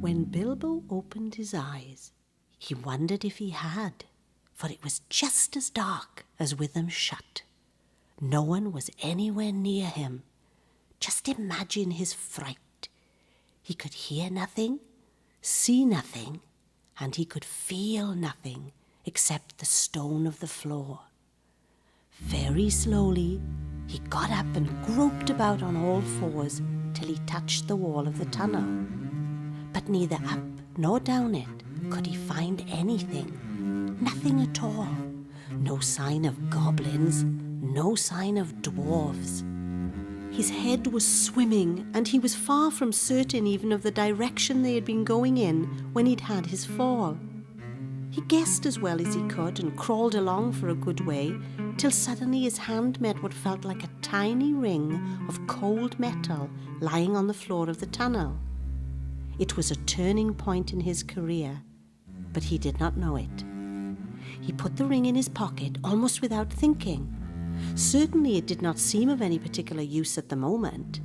When Bilbo opened his eyes, he wondered if he had, for it was just as dark as with them shut. No one was anywhere near him. Just imagine his fright. He could hear nothing, see nothing, and he could feel nothing except the stone of the floor. Very slowly, he got up and groped about on all fours till he touched the wall of the tunnel. But neither up nor down it could he find anything. Nothing at all. No sign of goblins, no sign of dwarves. His head was swimming, and he was far from certain even of the direction they had been going in when he'd had his fall. He guessed as well as he could and crawled along for a good way, till suddenly his hand met what felt like a tiny ring of cold metal lying on the floor of the tunnel. It was a turning point in his career, but he did not know it. He put the ring in his pocket almost without thinking. Certainly it did not seem of any particular use at the moment.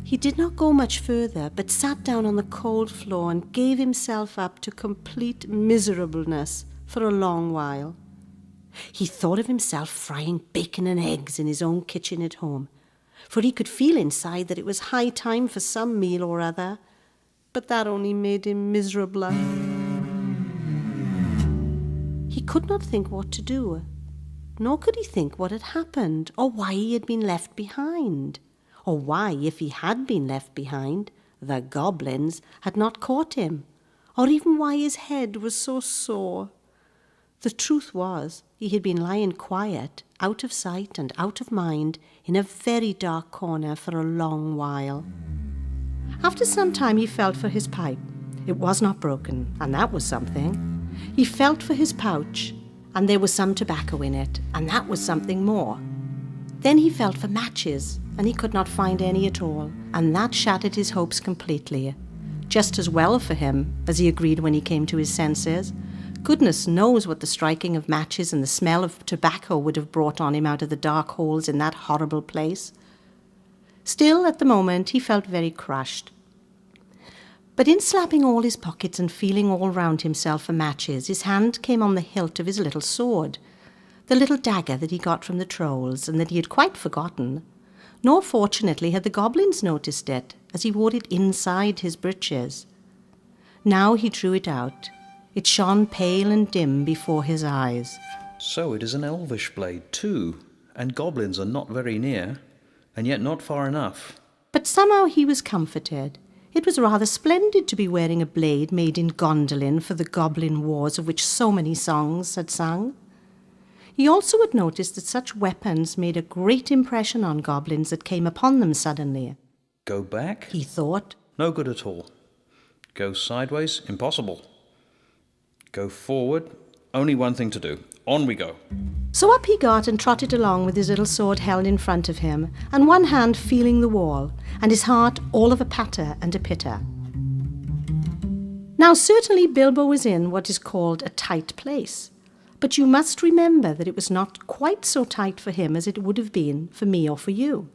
He did not go much further, but sat down on the cold floor and gave himself up to complete miserableness for a long while. He thought of himself frying bacon and eggs in his own kitchen at home, for he could feel inside that it was high time for some meal or other, but that only made him miserabler. He could not think what to do, nor could he think what had happened, or why he had been left behind, or why, if he had been left behind, the goblins had not caught him, or even why his head was so sore. The truth was, he had been lying quiet, out of sight and out of mind, in a very dark corner for a long while. After some time he felt for his pipe. It was not broken, and that was something. He felt for his pouch, and there was some tobacco in it, and that was something more. Then he felt for matches, and he could not find any at all, and that shattered his hopes completely. Just as well for him, as he agreed when he came to his senses. Goodness knows what the striking of matches and the smell of tobacco would have brought on him out of the dark holes in that horrible place. Still, at the moment, he felt very crushed. But in slapping all his pockets and feeling all round himself for matches, his hand came on the hilt of his little sword, the little dagger that he got from the trolls and that he had quite forgotten. Nor, fortunately, had the goblins noticed it, as he wore it inside his breeches. Now he drew it out. It shone pale and dim before his eyes. So it is an elvish blade too, and goblins are not very near, and yet not far enough. But somehow he was comforted. It was rather splendid to be wearing a blade made in Gondolin for the goblin wars of which so many songs had sung. He also had noticed that such weapons made a great impression on goblins that came upon them suddenly. Go back? He thought. No good at all. Go sideways? Impossible. Go forward? Only one thing to do. On we go. So up he got and trotted along with his little sword held in front of him, and one hand feeling the wall, and his heart all of a patter and a pitter. Now certainly Bilbo was in what is called a tight place, but you must remember that it was not quite so tight for him as it would have been for me or for you.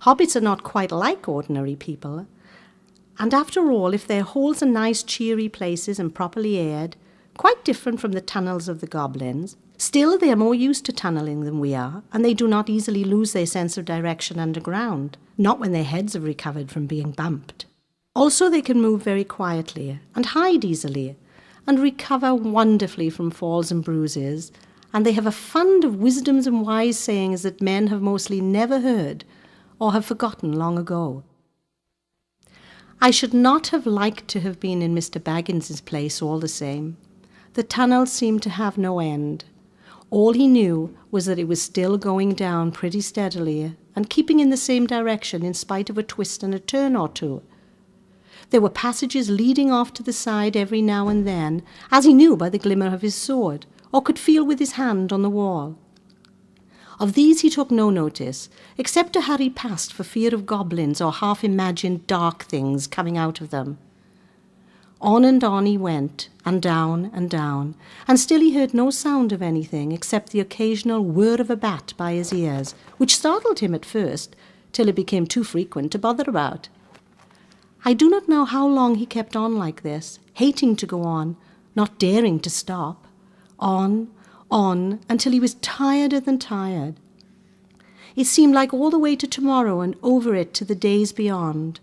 Hobbits are not quite like ordinary people, and after all, if their holes are nice cheery places and properly aired, quite different from the tunnels of the goblins, still they are more used to tunnelling than we are, and they do not easily lose their sense of direction underground, not when their heads have recovered from being bumped. Also they can move very quietly, and hide easily, and recover wonderfully from falls and bruises, and they have a fund of wisdoms and wise sayings that men have mostly never heard, or have forgotten long ago. I should not have liked to have been in Mr. Baggins's place all the same. The tunnel seemed to have no end. All he knew was that it was still going down pretty steadily and keeping in the same direction in spite of a twist and a turn or two. There were passages leading off to the side every now and then, as he knew by the glimmer of his sword, or could feel with his hand on the wall. Of these he took no notice, except to hurry past for fear of goblins or half-imagined dark things coming out of them. On and on he went, and down, and still he heard no sound of anything except the occasional whir of a bat by his ears, which startled him at first, till it became too frequent to bother about. I do not know how long he kept on like this, hating to go on, not daring to stop. On, until he was tireder than tired. It seemed like all the way to tomorrow and over it to the days beyond.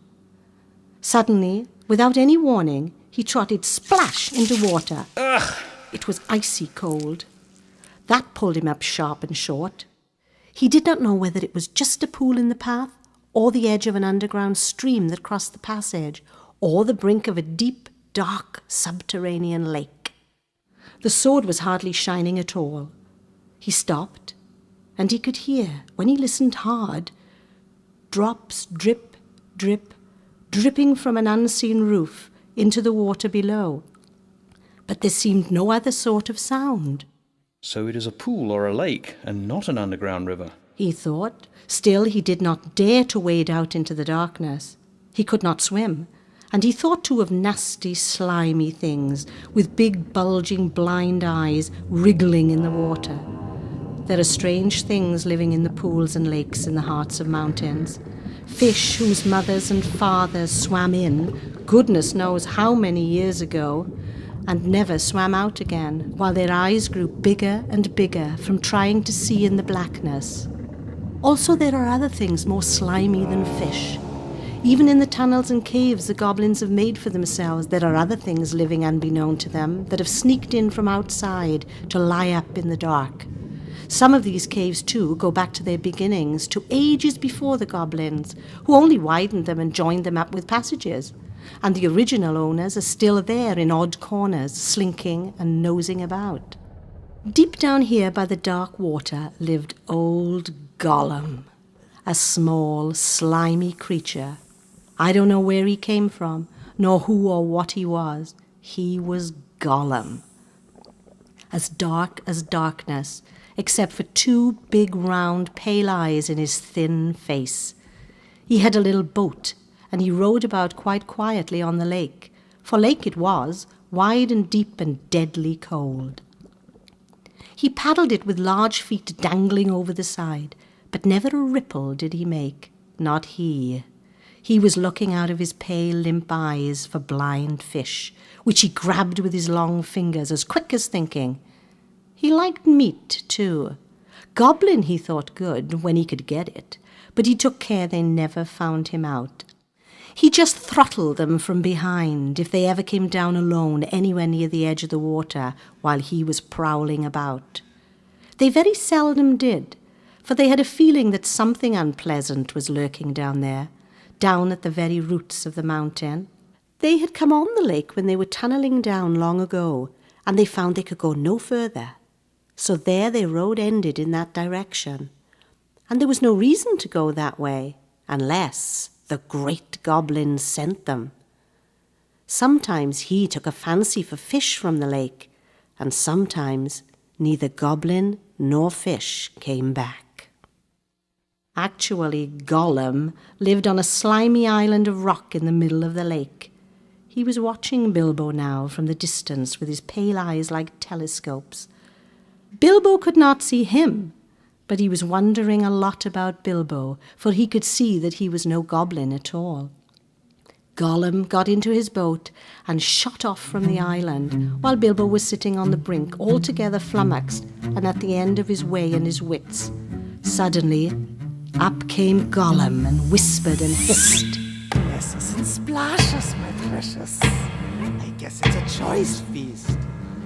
Suddenly, without any warning, he trotted splash into water. Ugh! It was icy cold. That pulled him up sharp and short. He did not know whether it was just a pool in the path, or the edge of an underground stream that crossed the passage, or the brink of a deep, dark, subterranean lake. The sword was hardly shining at all. He stopped, and he could hear, when he listened hard, drops drip, drip, dripping from an unseen roof into the water below. But there seemed no other sort of sound. So it is a pool or a lake, and not an underground river, He thought. Still, he did not dare to wade out into the darkness. He could not swim, and he thought too of nasty, slimy things with big, bulging, blind eyes wriggling in the water. There are strange things living in the pools and lakes in the hearts of mountains. Fish whose mothers and fathers swam in, goodness knows how many years ago, and never swam out again, while their eyes grew bigger and bigger from trying to see in the blackness. Also, there are other things more slimy than fish. Even in the tunnels and caves the goblins have made for themselves, there are other things living unbeknown to them that have sneaked in from outside to lie up in the dark. Some of these caves, too, go back to their beginnings, to ages before the goblins, who only widened them and joined them up with passages. And the original owners are still there in odd corners, slinking and nosing about. Deep down here by the dark water lived old Gollum, a small, slimy creature. I don't know where he came from, nor who or what he was. He was Gollum. As dark as darkness, except for two big round pale eyes in his thin face. He had a little boat, and he rowed about quite quietly on the lake, for lake it was, wide and deep and deadly cold. He paddled it with large feet dangling over the side, but never a ripple did he make, not he. He was looking out of his pale, limp eyes for blind fish, which he grabbed with his long fingers as quick as thinking. He liked meat, too. Goblin he thought good when he could get it, but he took care they never found him out. He just throttled them from behind if they ever came down alone anywhere near the edge of the water while he was prowling about. They very seldom did, for they had a feeling that something unpleasant was lurking down there, down at the very roots of the mountain. They had come on the lake when they were tunnelling down long ago, and they found they could go no further. So there their road ended in that direction. And there was no reason to go that way, unless the great goblin sent them. Sometimes he took a fancy for fish from the lake, and sometimes neither goblin nor fish came back. Actually, Gollum lived on a slimy island of rock in the middle of the lake. He was watching Bilbo now from the distance with his pale eyes like telescopes. Bilbo could not see him, but he was wondering a lot about Bilbo, for he could see that he was no goblin at all. Gollum got into his boat and shot off from the island, while Bilbo was sitting on the brink, altogether flummoxed and at the end of his way and his wits. Suddenly, up came Gollum and whispered and hissed. Bless and splash us, my precious. I guess it's a choice feast.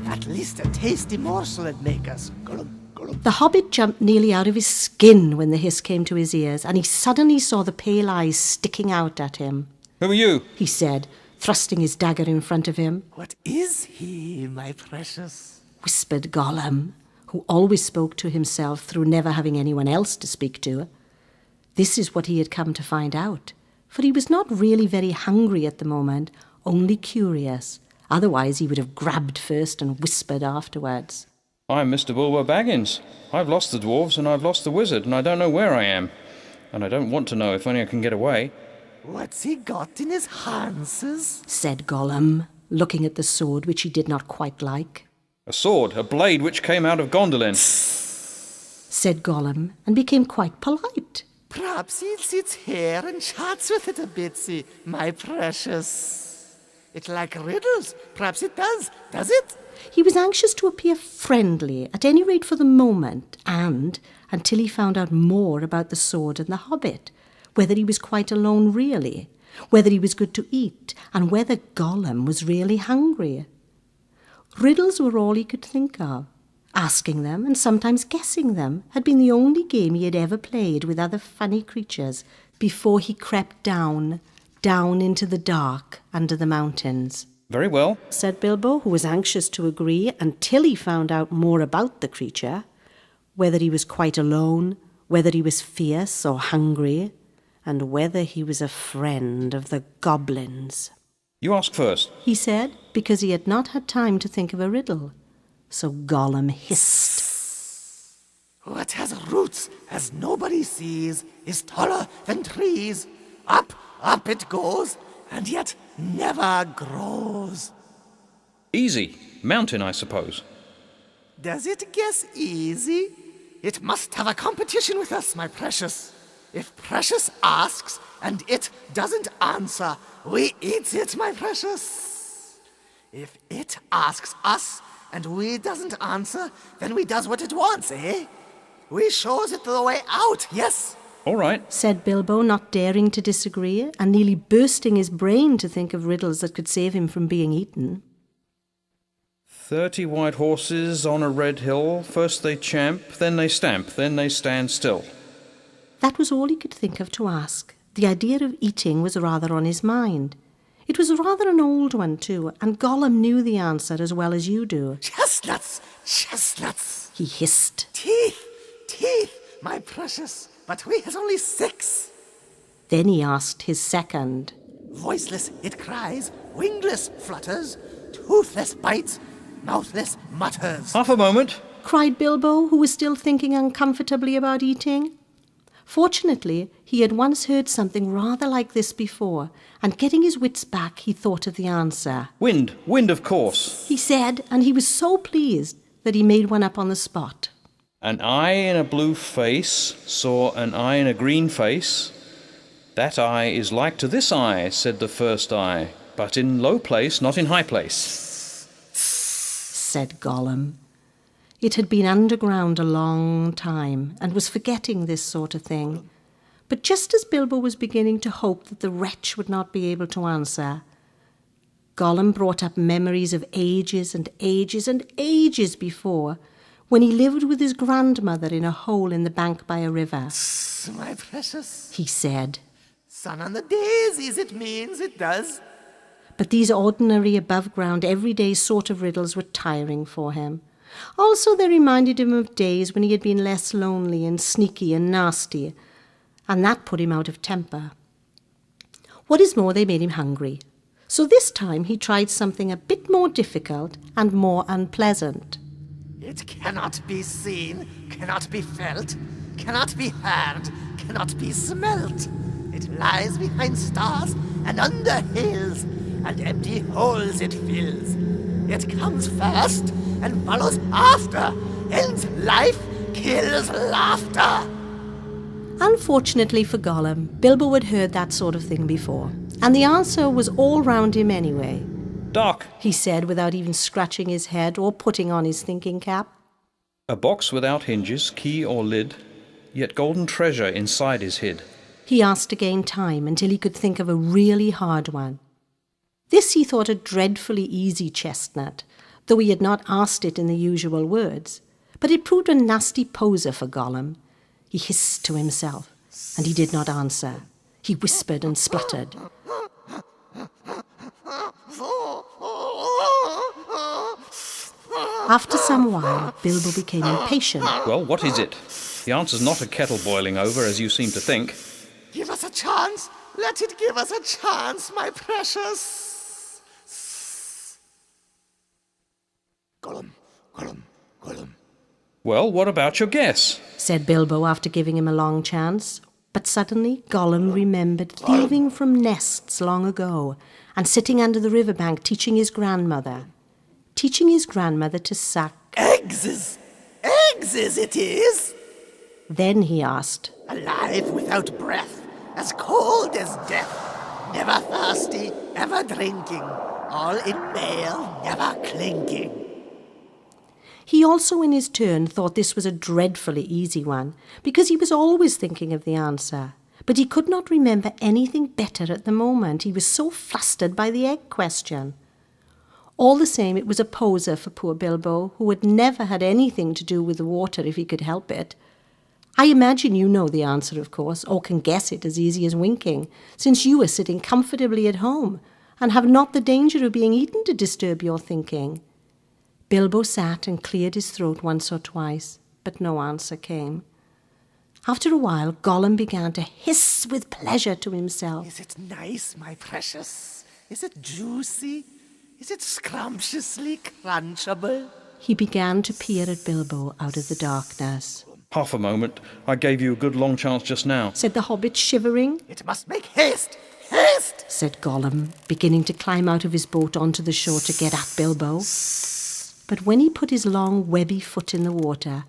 At least a tasty morsel it'd make us. Gollum. The hobbit jumped nearly out of his skin when the hiss came to his ears, and he suddenly saw the pale eyes sticking out at him. Who are you? He said, thrusting his dagger in front of him. What is he, my precious? Whispered Gollum, who always spoke to himself through never having anyone else to speak to. This is what he had come to find out, for he was not really very hungry at the moment, only curious. Otherwise he would have grabbed first and whispered afterwards. I'm Mr. Bulwer Baggins. I've lost the dwarves and I've lost the wizard, and I don't know where I am. And I don't want to know if only I can get away. What's he got in his harnesses? Said Gollum, looking at the sword which he did not quite like. A sword, a blade which came out of Gondolin. Said Gollum, and became quite polite. Perhaps he sits here and chats with it a bitsy, my precious. It like riddles. Perhaps it does it? He was anxious to appear friendly, at any rate for the moment, and until he found out more about the sword and the hobbit, whether he was quite alone really, whether he was good to eat, and whether Gollum was really hungry. Riddles were all he could think of. Asking them, and sometimes guessing them, had been the only game he had ever played with other funny creatures before he crept down into the dark under the mountains. Very well. Said Bilbo, who was anxious to agree until he found out more about the creature, whether he was quite alone, whether he was fierce or hungry, and whether he was a friend of the goblins. You ask first. He said, because he had not had time to think of a riddle. So Gollum hissed. What has roots as nobody sees is taller than trees. Up it goes, and yet never grows. Easy. Mountain, I suppose. Does it guess easy? It must have a competition with us, my precious. If Precious asks and it doesn't answer, we eats it, my precious. If it asks us and we doesn't answer, then we does what it wants, eh? We shows it the way out, yes? All right. Said Bilbo, not daring to disagree, and nearly bursting his brain to think of riddles that could save him from being eaten. 30 white horses on a red hill. First they champ, then they stamp, then they stand still. That was all he could think of to ask. The idea of eating was rather on his mind. It was rather an old one, too, and Gollum knew the answer as well as you do. Chestnuts! He hissed. Teeth, my precious, but we has only 6. Then he asked his second. Voiceless it cries, wingless flutters, toothless bites, mouthless mutters. Half a moment. Cried Bilbo, who was still thinking uncomfortably about eating. Fortunately, he had once heard something rather like this before, and getting his wits back, he thought of the answer. Wind, of course. He said, and he was so pleased that he made one up on the spot. An eye in a blue face saw an eye in a green face. That eye is like to this eye, said the first eye, but in low place, not in high place. Said Gollum. It had been underground a long time, and was forgetting this sort of thing. But just as Bilbo was beginning to hope that the wretch would not be able to answer, Gollum brought up memories of ages and ages and ages before, when he lived with his grandmother in a hole in the bank by a river. My precious, he said. Sun on the daisies, it means, it does. But these ordinary, above-ground, everyday sort of riddles were tiring for him. Also, they reminded him of days when he had been less lonely and sneaky and nasty, and that put him out of temper. What is more, they made him hungry. So this time he tried something a bit more difficult and more unpleasant. It cannot be seen, cannot be felt, cannot be heard, cannot be smelt. It lies behind stars and under hills, and empty holes it fills. It comes first and follows after, ends life, kills laughter. Unfortunately for Gollum, Bilbo had heard that sort of thing before, and the answer was all round him anyway. Dark. He said without even scratching his head or putting on his thinking cap. A box without hinges, key or lid, yet golden treasure inside is hid. He asked to gain time until he could think of a really hard one. This he thought a dreadfully easy chestnut, though he had not asked it in the usual words. But it proved a nasty poser for Gollum. He hissed to himself, and he did not answer. He whispered and spluttered. After some while, Bilbo became impatient. Well, what is it? The answer's not a kettle boiling over, as you seem to think. Give us a chance. Let it give us a chance, my precious. Gollum. Well, what about your guess? Said Bilbo after giving him a long chance. But suddenly Gollum remembered thieving from nests long ago and sitting under the riverbank teaching his grandmother to suck. Eggs it is. Then he asked, Alive without breath, as cold as death, never thirsty, ever drinking, all in bale, never clinking. He also in his turn thought this was a dreadfully easy one, because he was always thinking of the answer. But he could not remember anything better at the moment. He was so flustered by the egg question. All the same, it was a poser for poor Bilbo, who had never had anything to do with the water if he could help it. I imagine you know the answer, of course, or can guess it as easy as winking, since you are sitting comfortably at home and have not the danger of being eaten to disturb your thinking. Bilbo sat and cleared his throat once or twice, but no answer came. After a while, Gollum began to hiss with pleasure to himself. Is it nice, my precious? Is it juicy? Is it scrumptiously crunchable? He began to peer at Bilbo out of the darkness. Half a moment. I gave you a good long chance just now. Said the hobbit, shivering. It must make haste! Haste! Said Gollum, beginning to climb out of his boat onto the shore to get at Bilbo. But when he put his long, webby foot in the water,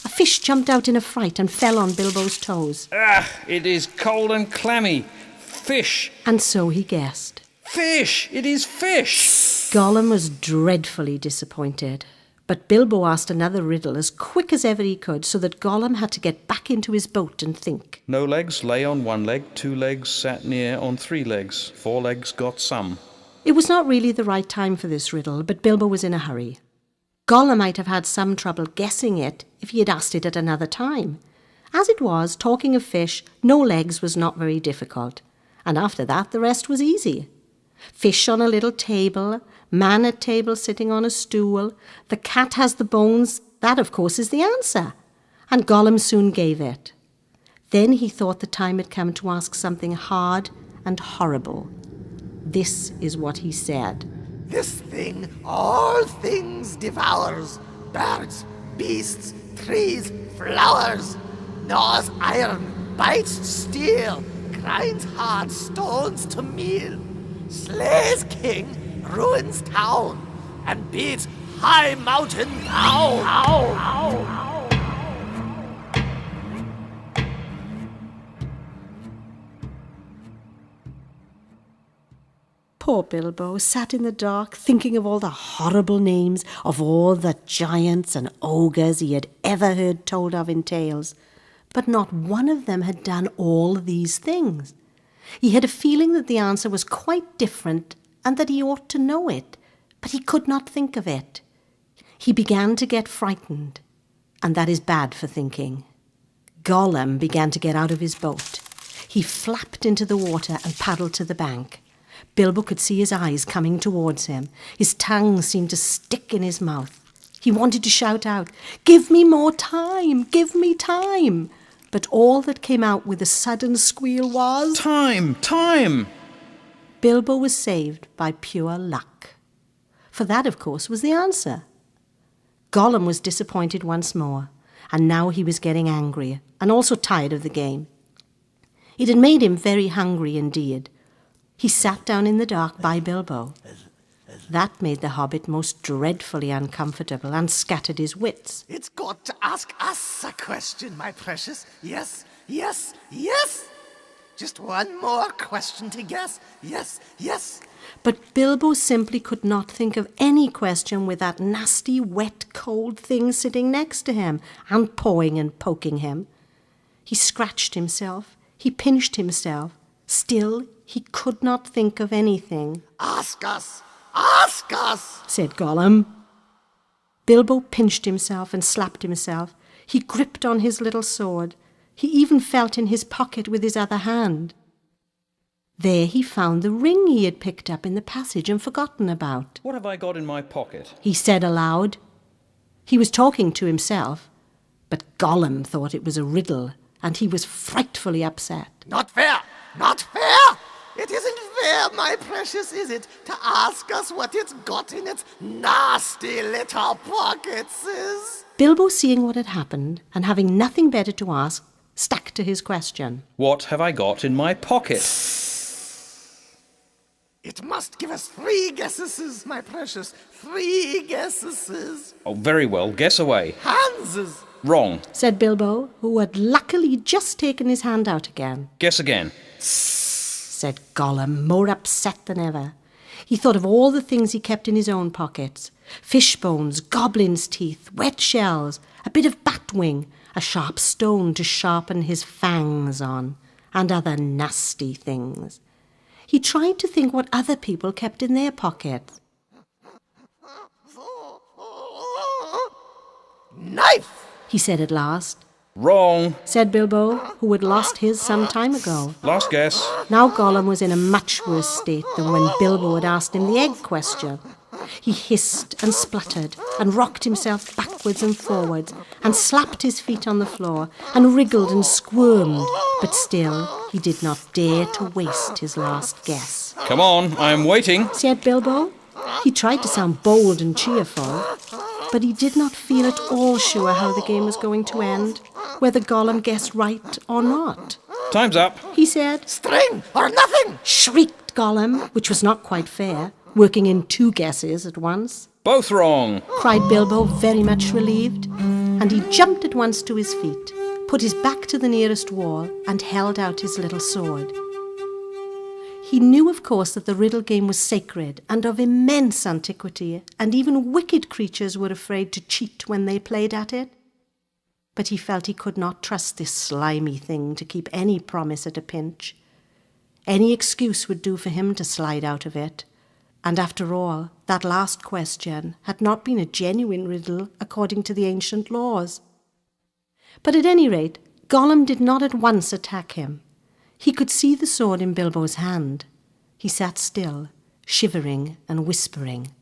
a fish jumped out in a fright and fell on Bilbo's toes. Ah, it is cold and clammy. Fish! And so he guessed. Fish! It is fish! Gollum was dreadfully disappointed. But Bilbo asked another riddle as quick as ever he could, so that Gollum had to get back into his boat and think. No legs lay on one leg, 2 legs sat near on 3 legs, 4 legs got some. It was not really the right time for this riddle, but Bilbo was in a hurry. Gollum might have had some trouble guessing it if he had asked it at another time. As it was, talking of fish, no legs was not very difficult, and after that the rest was easy. Fish on a little table, man at table sitting on a stool, the cat has the bones, that of course is the answer, and Gollum soon gave it. Then he thought the time had come to ask something hard and horrible. This is what he said. This thing all things devours, birds, beasts, trees, flowers, gnaws iron, bites steel, grinds hard stones to meal, slays king, ruins town, and beats high mountain down. Poor Bilbo sat in the dark thinking of all the horrible names of all the giants and ogres he had ever heard told of in tales, but not one of them had done all these things. He had a feeling that the answer was quite different and that he ought to know it, but he could not think of it. He began to get frightened, and that is bad for thinking. Gollum began to get out of his boat. He flapped into the water and paddled to the bank. Bilbo could see his eyes coming towards him. His tongue seemed to stick in his mouth. He wanted to shout out, "Give me more time! Give me time!" But all that came out with a sudden squeal was... Time! Time! Bilbo was saved by pure luck. For that, of course, was the answer. Gollum was disappointed once more, and now he was getting angry, and also tired of the game. It had made him very hungry indeed. He sat down in the dark by Bilbo. That made the hobbit most dreadfully uncomfortable and scattered his wits. It's got to ask us a question, my precious. Yes, yes, yes. Just one more question to guess. Yes, yes. But Bilbo simply could not think of any question with that nasty, wet, cold thing sitting next to him and pawing and poking him. He scratched himself. He pinched himself. Still, he could not think of anything. Ask us! Ask us! Said Gollum. Bilbo pinched himself and slapped himself. He gripped on his little sword. He even felt in his pocket with his other hand. There he found the ring he had picked up in the passage and forgotten about. What have I got in my pocket? He said aloud. He was talking to himself, but Gollum thought it was a riddle, and he was frightfully upset. Not fair! Not fair! It isn't fair, my precious, is it, to ask us what it's got in its nasty little pockets is? Bilbo, seeing what had happened, and having nothing better to ask, stuck to his question. What have I got in my pocket? It must give us 3 guesses, my precious. 3 guesses. Oh, very well, guess away. Hanses. Wrong. said Bilbo, who had luckily just taken his hand out again. Guess again. Said Gollum, more upset than ever. He thought of all the things he kept in his own pockets. Fish bones, goblin's teeth, wet shells, a bit of bat wing, a sharp stone to sharpen his fangs on, and other nasty things. He tried to think what other people kept in their pockets. Knife! He said at last. Wrong. Said Bilbo, who had lost his some time ago. Last guess. Now Gollum was in a much worse state than when Bilbo had asked him the egg question. He hissed and spluttered and rocked himself backwards and forwards and slapped his feet on the floor and wriggled and squirmed, but still he did not dare to waste his last guess. Come on, I'm waiting. Said Bilbo. He tried to sound bold and cheerful, but he did not feel at all sure how the game was going to end, whether Gollum guessed right or not. Time's up. He said. String or nothing! Shrieked Gollum, which was not quite fair, working in 2 guesses at once. Both wrong. Cried Bilbo, very much relieved, and he jumped at once to his feet, put his back to the nearest wall, and held out his little sword. He knew, of course, that the riddle game was sacred and of immense antiquity, and even wicked creatures were afraid to cheat when they played at it. But he felt he could not trust this slimy thing to keep any promise at a pinch. Any excuse would do for him to slide out of it. And after all, that last question had not been a genuine riddle according to the ancient laws. But at any rate, Gollum did not at once attack him. He could see the sword in Bilbo's hand. He sat still, shivering and whispering.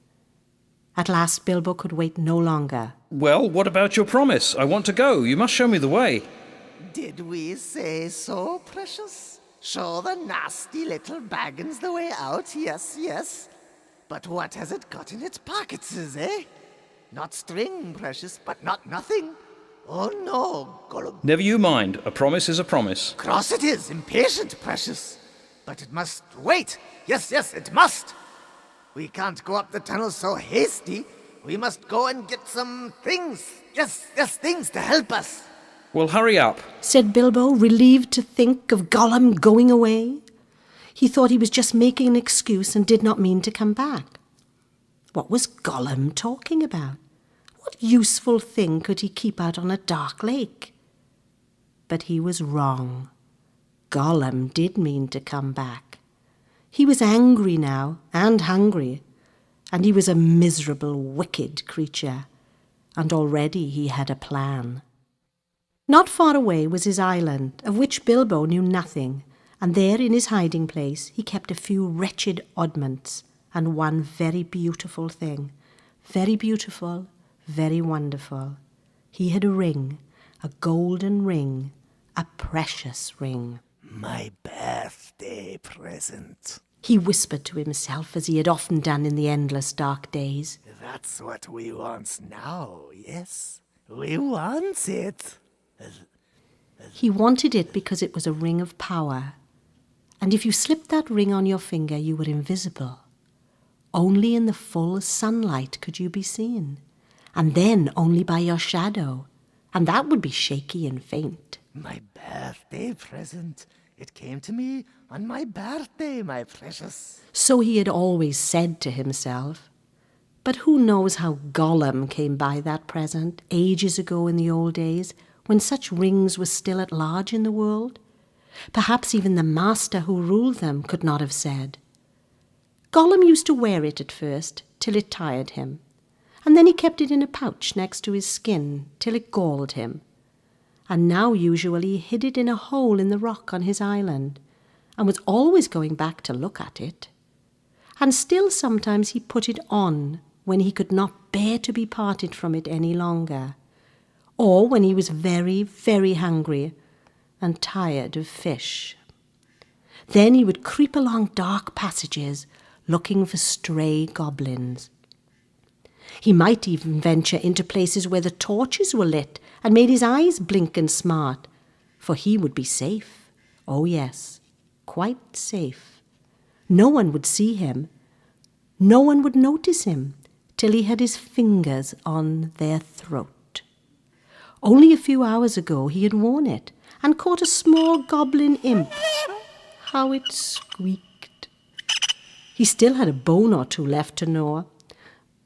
At last Bilbo could wait no longer. Well, what about your promise? I want to go. You must show me the way. Did we say so, precious? Show the nasty little Baggins the way out, yes, yes. But what has it got in its pockets, eh? Not string, precious, but not nothing. Oh no, Gollum. Never you mind. A promise is a promise. Cross it is, impatient, precious. But it must wait. Yes, yes, it must. We can't go up the tunnel so hasty. We must go and get some things. Yes, yes, things to help us. Well, hurry up. Said Bilbo, relieved to think of Gollum going away. He thought he was just making an excuse and did not mean to come back. What was Gollum talking about? What useful thing could he keep out on a dark lake? But he was wrong. Gollum did mean to come back. He was angry now and hungry, and he was a miserable, wicked creature, and already he had a plan. Not far away was his island, of which Bilbo knew nothing, and there in his hiding place he kept a few wretched oddments and one very beautiful thing. Very beautiful, very wonderful. He had a ring, a golden ring, a precious ring. My birthday present. He whispered to himself, as he had often done in the endless dark days. That's what we want now, yes? We want it. He wanted it because it was a ring of power. And if you slipped that ring on your finger, you were invisible. Only in the full sunlight could you be seen, and then only by your shadow, and that would be shaky and faint. My birthday present. It came to me on my birthday, my precious. So he had always said to himself. But who knows how Gollum came by that present ages ago in the old days, when such rings were still at large in the world? Perhaps even the master who ruled them could not have said. Gollum used to wear it at first, till it tired him, and then he kept it in a pouch next to his skin, till it galled him. And now usually he hid it in a hole in the rock on his island, and was always going back to look at it. And still sometimes he put it on when he could not bear to be parted from it any longer, or when he was very, very hungry and tired of fish. Then he would creep along dark passages, looking for stray goblins. He might even venture into places where the torches were lit and made his eyes blink and smart, for he would be safe. Oh yes, quite safe. No one would see him. No one would notice him till he had his fingers on their throat. Only a few hours ago he had worn it and caught a small goblin imp. How it squeaked. He still had a bone or two left to gnaw,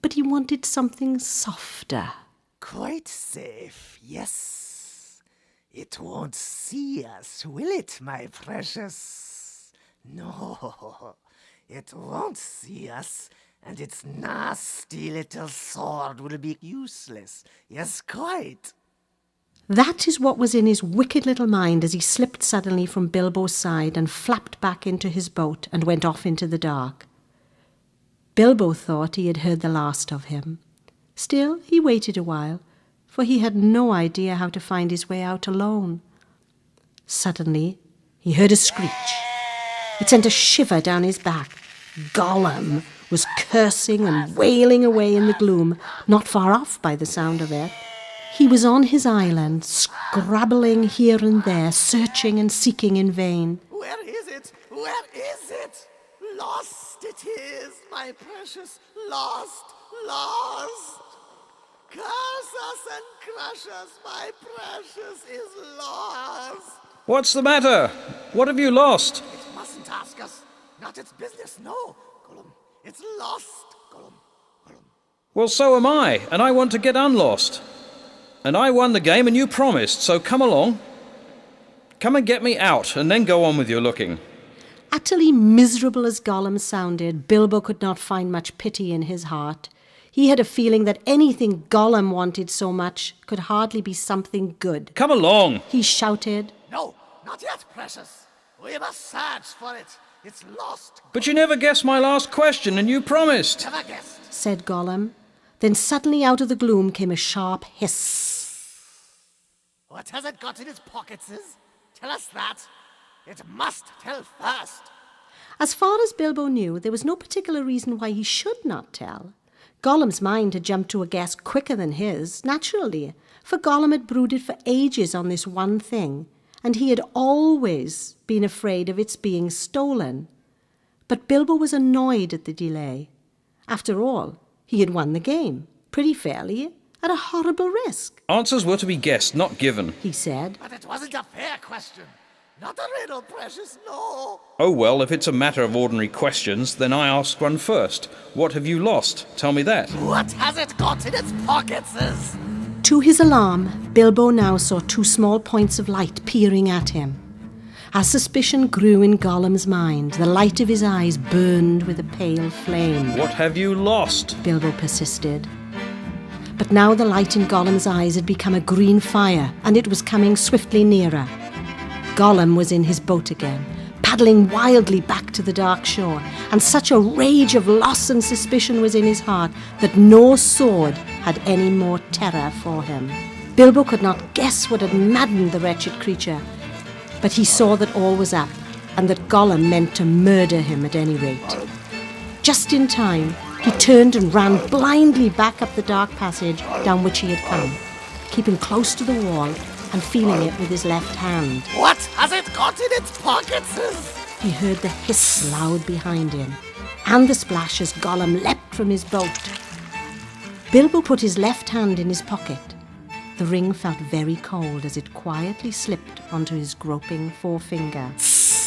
but he wanted something softer. Quite safe, yes. It won't see us, will it, my precious? No, it won't see us, and its nasty little sword will be useless. Yes, quite. That is what was in his wicked little mind as he slipped suddenly from Bilbo's side and flapped back into his boat and went off into the dark. Bilbo thought he had heard the last of him. Still, he waited a while, for he had no idea how to find his way out alone. Suddenly, he heard a screech. It sent a shiver down his back. Gollum was cursing and wailing away in the gloom, not far off by the sound of it. He was on his island, scrabbling here and there, searching and seeking in vain. Where is it? Where is it? Lost it is, my precious. Lost, lost. Curse us and crush us, my precious is lost. What's the matter? What have you lost? It mustn't ask us. Not its business, no, Gollum. It's lost, Gollum. Gollum. Well, so am I, and I want to get unlost. And I won the game and you promised, so come along. Come and get me out, and then go on with your looking. Utterly miserable as Gollum sounded, Bilbo could not find much pity in his heart. He had a feeling that anything Gollum wanted so much could hardly be something good. Come along! He shouted. No, not yet, precious. We must search for it. It's lost. But you never guessed my last question, and you promised. Never guessed. Said Gollum. Then suddenly out of the gloom came a sharp hiss. What has it got in its pockets? Tell us that. It must tell first. As far as Bilbo knew, there was no particular reason why he should not tell. Gollum's mind had jumped to a guess quicker than his, naturally, for Gollum had brooded for ages on this one thing, and he had always been afraid of its being stolen. But Bilbo was annoyed at the delay. After all, he had won the game, pretty fairly, at a horrible risk. Answers were to be guessed, not given. He said. But it wasn't a fair question. Not a riddle, precious, no. Oh well, if it's a matter of ordinary questions, then I ask one first. What have you lost? Tell me that. What has it got in its pockets? To his alarm, Bilbo now saw two small points of light peering at him. As suspicion grew in Gollum's mind, the light of his eyes burned with a pale flame. What have you lost? Bilbo persisted. But now the light in Gollum's eyes had become a green fire, and it was coming swiftly nearer. Gollum was in his boat again, paddling wildly back to the dark shore, and such a rage of loss and suspicion was in his heart that no sword had any more terror for him. Bilbo could not guess what had maddened the wretched creature, but he saw that all was up, and that Gollum meant to murder him at any rate. Just in time, he turned and ran blindly back up the dark passage down which he had come, keeping close to the wall and feeling it with his left hand. What has it got in its pockets? He heard the hiss loud behind him, and the splash as Gollum leapt from his boat. Bilbo put his left hand in his pocket. The ring felt very cold as it quietly slipped onto his groping forefinger.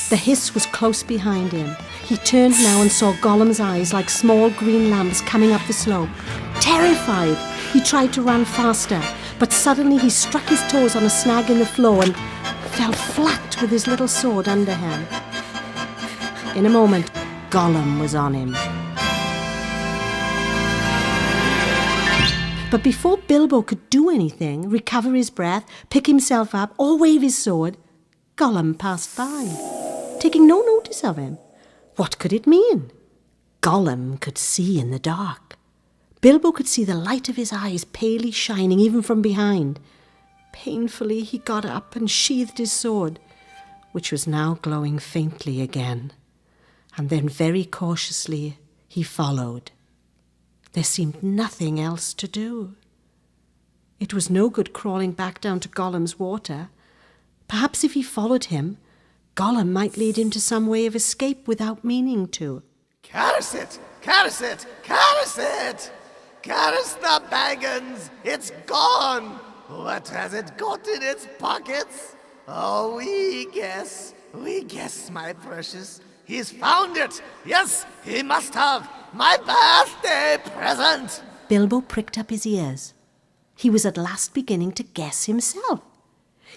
The hiss was close behind him. He turned now and saw Gollum's eyes like small green lamps coming up the slope. Terrified, he tried to run faster, but suddenly he struck his toes on a snag in the floor and fell flat with his little sword under him. In a moment, Gollum was on him. But before Bilbo could do anything, recover his breath, pick himself up, or wave his sword, Gollum passed by, taking no notice of him. What could it mean? Gollum could see in the dark. Bilbo could see the light of his eyes palely shining even from behind. Painfully he got up and sheathed his sword, which was now glowing faintly again. And then very cautiously he followed. There seemed nothing else to do. It was no good crawling back down to Gollum's water. Perhaps if he followed him, Gollum might lead him to some way of escape without meaning to. Curse it! Curse it! Curse it! Curse the Baggins! It's gone! What has it got in its pockets? Oh, we guess, my precious. He's found it. Yes, he must have. My birthday present. Bilbo pricked up his ears. He was at last beginning to guess himself.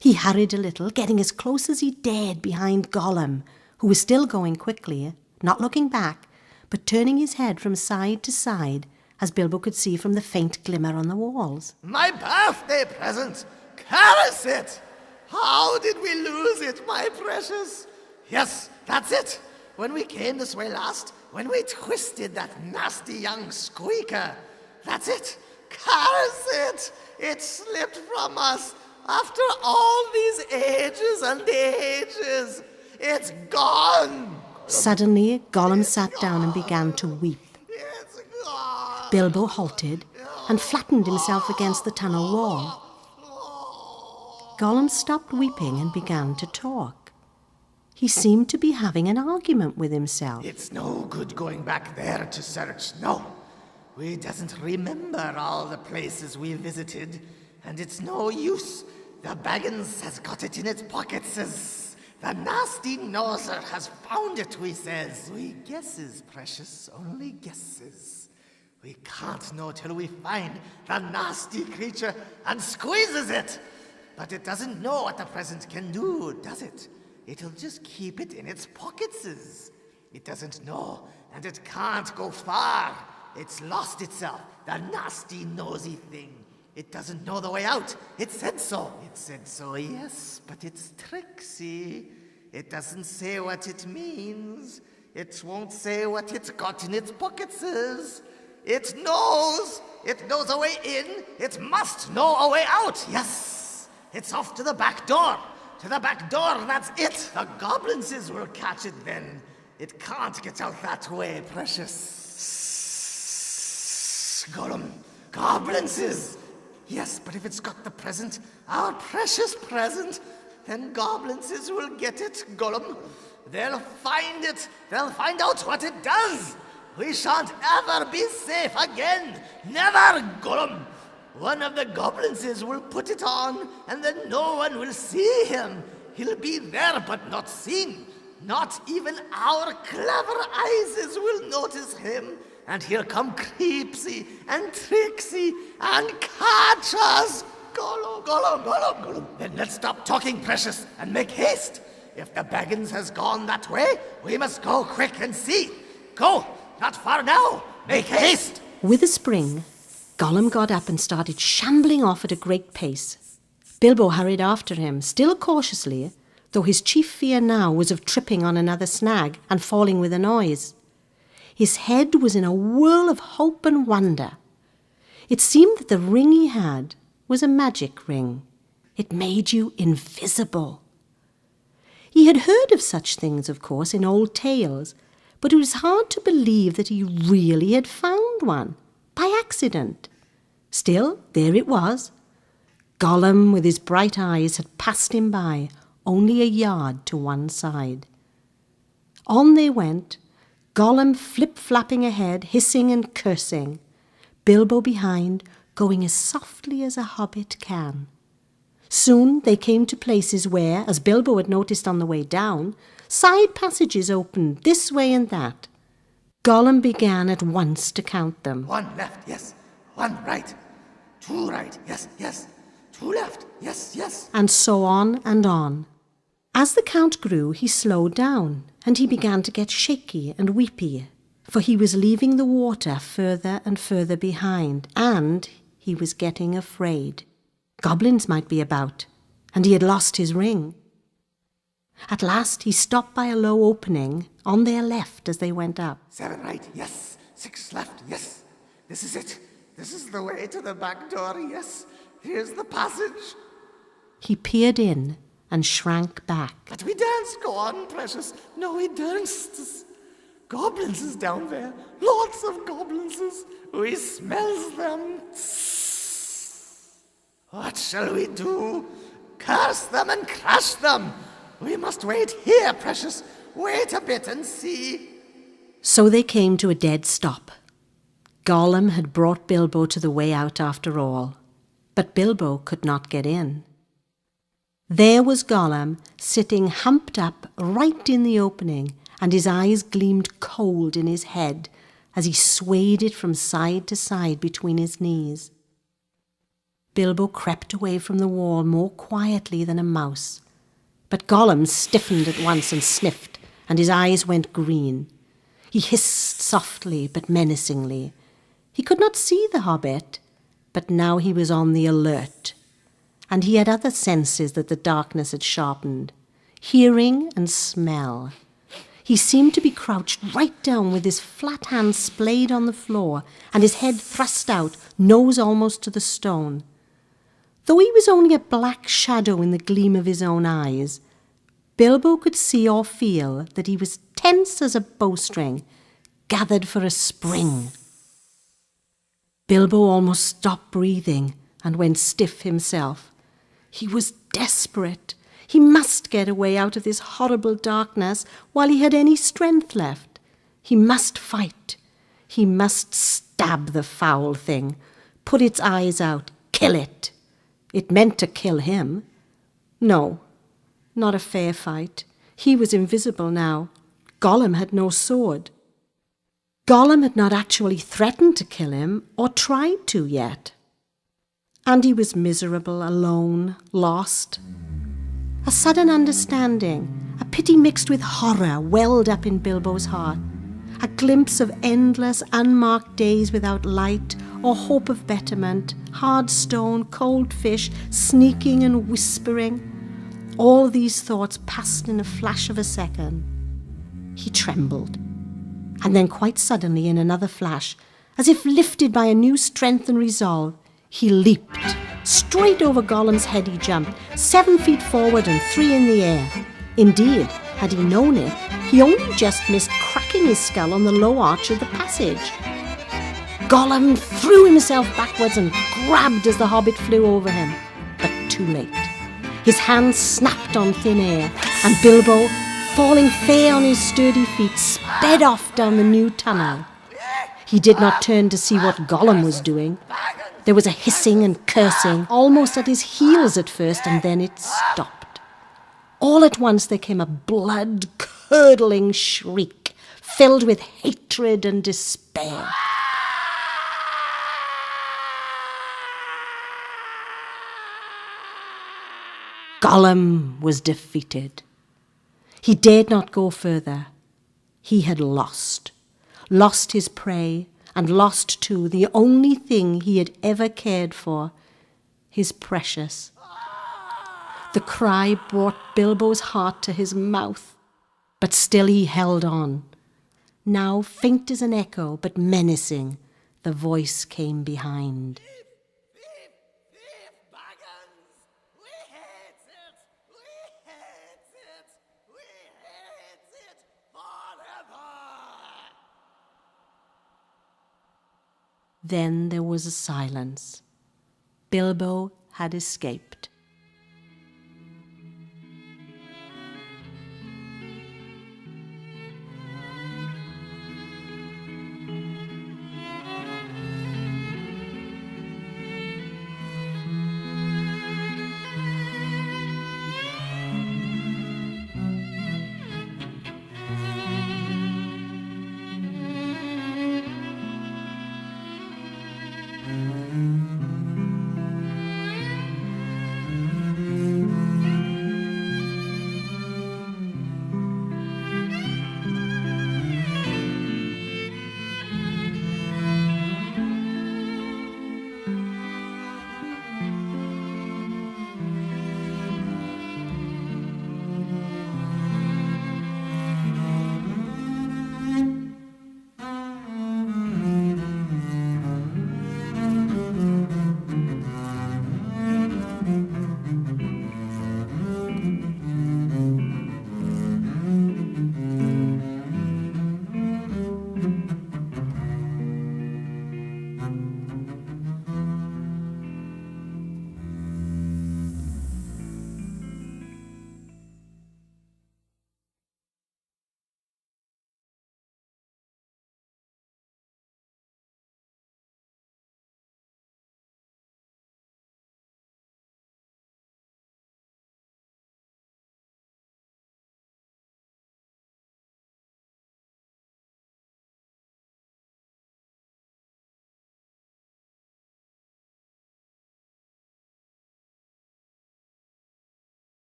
He hurried a little, getting as close as he dared behind Gollum, who was still going quickly, not looking back, but turning his head from side to side, as Bilbo could see from the faint glimmer on the walls. My birthday present. Curse it! How did we lose it, my precious? Yes, that's it. When we came this way last, when we twisted that nasty young squeaker. That's it. Curse it! It slipped from us after all these ages and ages. It's gone. Suddenly, Gollum sat down and began to weep. It's gone. Bilbo halted and flattened himself against the tunnel wall. Gollum stopped weeping and began to talk. He seemed to be having an argument with himself. It's no good going back there to search, no. We doesn't remember all the places we visited, and it's no use. The Baggins has got it in its pockets. The nasty noser has found it, we says. We guesses, precious, only guesses. We can't know till we find the nasty creature and squeezes it. But it doesn't know what the present can do, does it? It'll just keep it in its pockets. It doesn't know, and it can't go far. It's lost itself, the nasty, nosy thing. It doesn't know the way out. It said so. It said so, yes, but it's tricksy. It doesn't say what it means. It won't say what it's got in its pockets. It knows. It knows a way in. It must know a way out. Yes, it's off to the back door. To the back door, that's it. The goblins will catch it then. It can't get out that way, precious. Gollum, goblins. Yes, but if it's got the present, our precious present, then goblins will get it, Gollum. They'll find it. They'll find out what it does. We shan't ever be safe again. Never, Gollum. One of the goblins will put it on, and then no one will see him. He'll be there, but not seen. Not even our clever eyes will notice him. And he'll come creepsy and tricksy and catch us. Gollum, Gollum, Gollum, Gollum. Then let's stop talking, precious, and make haste. If the Baggins has gone that way, we must go quick and see. Go, not far now. Make haste. With a spring, Gollum got up and started shambling off at a great pace. Bilbo hurried after him, still cautiously, though his chief fear now was of tripping on another snag and falling with a noise. His head was in a whirl of hope and wonder. It seemed that the ring he had was a magic ring. It made you invisible. He had heard of such things, of course, in old tales, but it was hard to believe that he really had found one, by accident. Still, there it was. Gollum, with his bright eyes, had passed him by, only a yard to one side. On they went, Gollum flip-flapping ahead, hissing and cursing. Bilbo behind, going as softly as a hobbit can. Soon they came to places where, as Bilbo had noticed on the way down, side passages opened this way and that. Gollum began at once to count them. 1 left, yes. 1 right. 2 right, yes, yes. 2 left, yes, yes. And so on and on. As the count grew, he slowed down, and he began to get shaky and weepy, for he was leaving the water further and further behind, and he was getting afraid. Goblins might be about, and he had lost his ring. At last he stopped by a low opening on their left as they went up. 7 right, yes. 6 left, yes. This is it. This is the way to the back door, yes. Here's the passage. He peered in and shrank back. But we daren't go on, precious. No, we daren't. Goblins is down there. Lots of goblins. We smells them. What shall we do? Curse them and crush them. We must wait here, precious. Wait a bit and see. So they came to a dead stop. Gollum had brought Bilbo to the way out after all. but Bilbo could not get in. There was Gollum, sitting humped up right in the opening, and his eyes gleamed cold in his head as he swayed it from side to side between his knees. Bilbo crept away from the wall more quietly than a mouse, but Gollum stiffened at once and sniffed, and his eyes went green. He hissed softly but menacingly. He could not see the hobbit, but now he was on the alert, and he had other senses that the darkness had sharpened, hearing and smell. He seemed to be crouched right down with his flat hand splayed on the floor and his head thrust out, nose almost to the stone. Though he was only a black shadow in the gleam of his own eyes, Bilbo could see or feel that he was tense as a bowstring, gathered for a spring. Bilbo almost stopped breathing and went stiff himself. He was desperate. He must get away out of this horrible darkness while he had any strength left. He must fight. He must stab the foul thing, put its eyes out, kill it. It meant to kill him. No, not a fair fight. He was invisible now. Gollum had no sword. Gollum had not actually threatened to kill him or tried to yet. And he was miserable, alone, lost. A sudden understanding, a pity mixed with horror, welled up in Bilbo's heart. A glimpse of endless, unmarked days without light or hope of betterment, hard stone, cold fish, sneaking and whispering. All these thoughts passed in a flash of a second. He trembled. And then quite suddenly, in another flash, as if lifted by a new strength and resolve, he leaped. Straight over Gollum's head he jumped, 7 feet forward and 3 in the air. Indeed, had he known it, he only just missed cracking his skull on the low arch of the passage. Gollum threw himself backwards and grabbed as the hobbit flew over him, but too late. His hand snapped on thin air, and Bilbo, falling fair on his sturdy feet, sped off down the new tunnel. He did not turn to see what Gollum was doing. There was a hissing and cursing, almost at his heels at first, and then it stopped. All at once there came a blood-curdling shriek, filled with hatred and despair. Gollum was defeated. He dared not go further. He had lost his prey, and lost, too, the only thing he had ever cared for, his precious. The cry brought Bilbo's heart to his mouth, but still he held on. Now, faint as an echo, but menacing, the voice came behind. Then there was a silence. Bilbo had escaped.